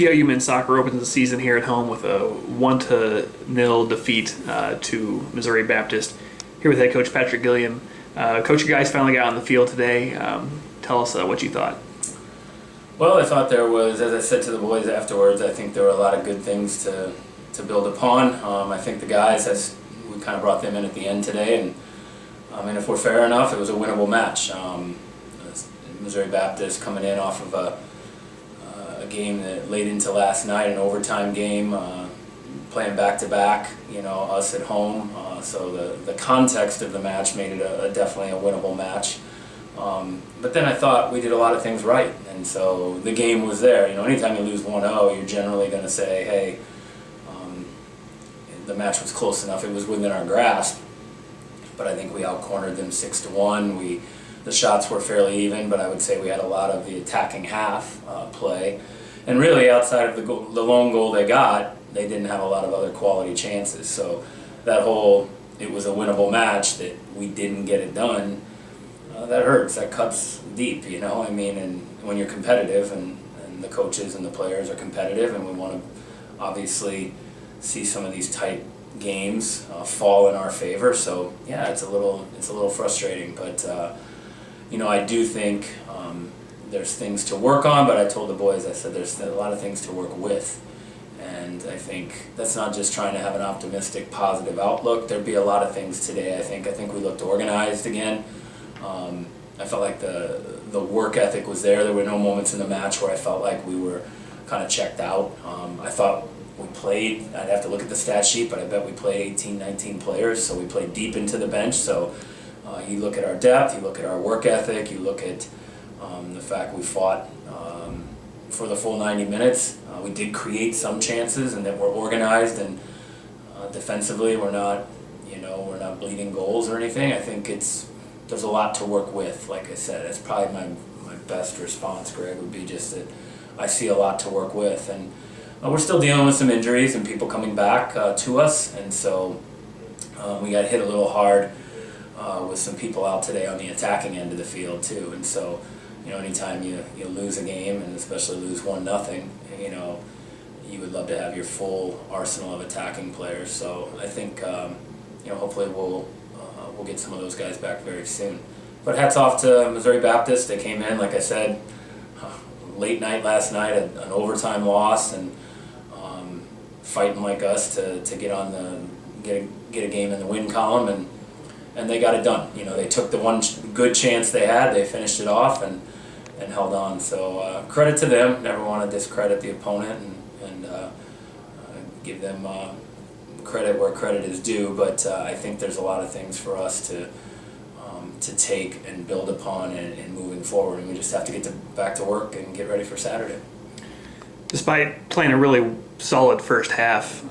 TIU men's soccer opens the season here at home with a 1-0 defeat to Missouri Baptist. Here with head coach Patrick Gilliam. Coach, you guys finally got on the field today. Tell us what you thought. Well, I thought there was, as I said to the boys afterwards, I think there were a lot of good things to build upon. I think the guys, as we kind of brought them in at the end today, and if we're fair enough, it was a winnable match. Missouri Baptist coming in off of a game that late into last night, an overtime game, playing back-to-back, us at home. So the context of the match made it definitely a winnable match. But then I thought we did a lot of things right, and so the game was there. Anytime you lose 1-0, you're generally going to say, hey, the match was close enough, it was within our grasp. But I think we out-cornered them 6-1. The shots were fairly even, but I would say we had a lot of the attacking half play. And really, outside of the lone goal they got, they didn't have a lot of other quality chances. So it was a winnable match that we didn't get it done. That hurts. That cuts deep, and when you're competitive and the coaches and the players are competitive, and we want to obviously see some of these tight games fall in our favor. So yeah, it's a little frustrating, but I do think there's things to work on. But I told the boys, I said there's a lot of things to work with, and I think that's not just trying to have an optimistic, positive outlook. There'd be a lot of things today. I think we looked organized again. I felt like the work ethic was there. There were no moments in the match where I felt like we were kind of checked out. I thought we played, I'd have to look at the stat sheet, but I bet we played 18, 19 players, so we played deep into the bench. So you look at our depth, you look at our work ethic, you look at the fact we fought for the full 90 minutes. We did create some chances, and that we're organized, and defensively we're not bleeding goals or anything. I think there's a lot to work with. Like I said, that's probably my best response, Greg, would be just that I see a lot to work with. And we're still dealing with some injuries and people coming back to us, and so we got hit a little hard with some people out today on the attacking end of the field too. And so, anytime you lose a game, and especially lose 1-0, you would love to have your full arsenal of attacking players. So I think hopefully we'll get some of those guys back very soon. But hats off to Missouri Baptist. They came in, like I said, late night last night, an overtime loss, and fighting like us to get a game in the win column, and they got it done. They took the one good chance they had, they finished it off and held on. So credit to them. Never want to discredit the opponent and give them credit where credit is due, but I think there's a lot of things for us to take and build upon and moving forward, and we just have to get back to work and get ready for Saturday. Despite playing a really solid first half,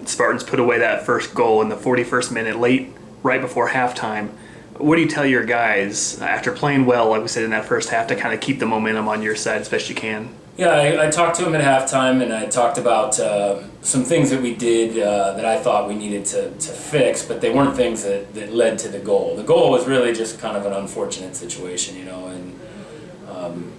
Spartans put away that first goal in the 41st minute, right before halftime. What do you tell your guys after playing well, like we said, in that first half, to kind of keep the momentum on your side as best you can? Yeah, I talked to him at halftime, and I talked about some things that we did that I thought we needed to fix, but they weren't things that led to the goal. The goal was really just kind of an unfortunate situation, and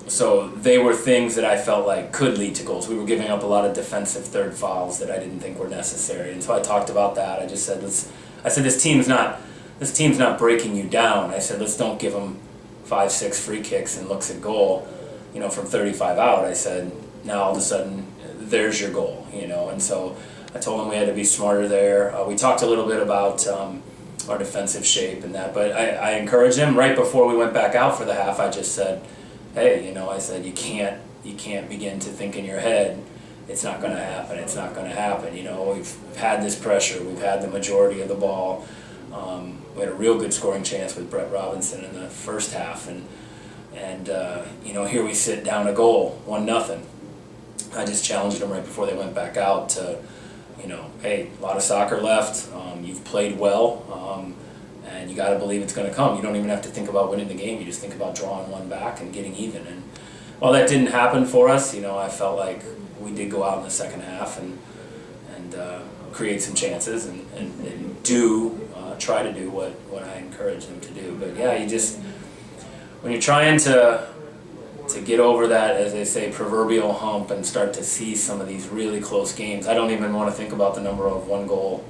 so they were things that I felt like could lead to goals. We were giving up a lot of defensive third fouls that I didn't think were necessary, and so I talked about that. I just said, this team's not breaking you down. I said, let's don't give them 5-6 free kicks and looks at goal, from 35 out. I said, now all of a sudden, there's your goal, and so I told them we had to be smarter there. We talked a little bit about our defensive shape and that, but I encouraged them right before we went back out for the half. I just said, hey, I said, you can't begin to think in your head, it's not going to happen, it's not going to happen. We've had this pressure, we've had the majority of the ball. We had a real good scoring chance with Brett Robinson in the first half, and here we sit down a goal, 1-0. I just challenged them right before they went back out to, hey, a lot of soccer left. You've played well, and you got to believe it's going to come. You don't even have to think about winning the game. You just think about drawing one back and getting even. And while that didn't happen for us, I felt like we did go out in the second half and create some chances and try to do what I encourage them to do. But yeah, when you're trying to to get over that, as they say, proverbial hump and start to see some of these really close games. I don't even want to think about the number of one-goal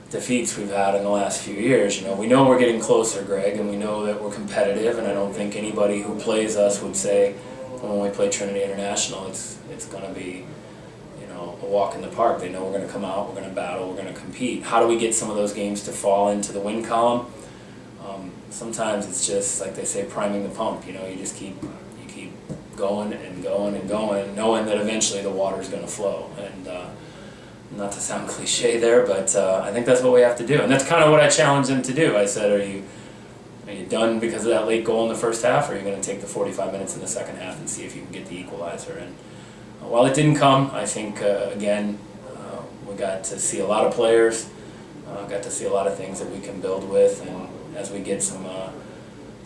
defeats we've had in the last few years. We know we're getting closer, Greg, and we know that we're competitive, and I don't think anybody who plays us would say when we play Trinity International it's going to be a walk in the park. They know we're going to come out, we're going to battle, we're going to compete. How do we get some of those games to fall into the win column? Sometimes it's just like they say, priming the pump. You just keep going and going and going, knowing that eventually the water's going to flow. And not to sound cliche there, but I think that's what we have to do. And that's kind of what I challenged them to do. I said, are you done because of that late goal in the first half, or are you going to take the 45 minutes in the second half and see if you can get the equalizer? And while it didn't come, I think, again, we got to see a lot of players, got to see a lot of things that we can build with, and as we get some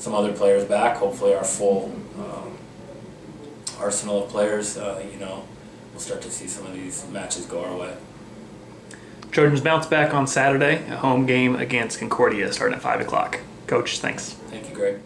other players back, hopefully our full arsenal of players, we'll start to see some of these matches go our way. Trojans bounce back on Saturday, a home game against Concordia starting at 5 o'clock. Coach, thanks. Thank you, Greg.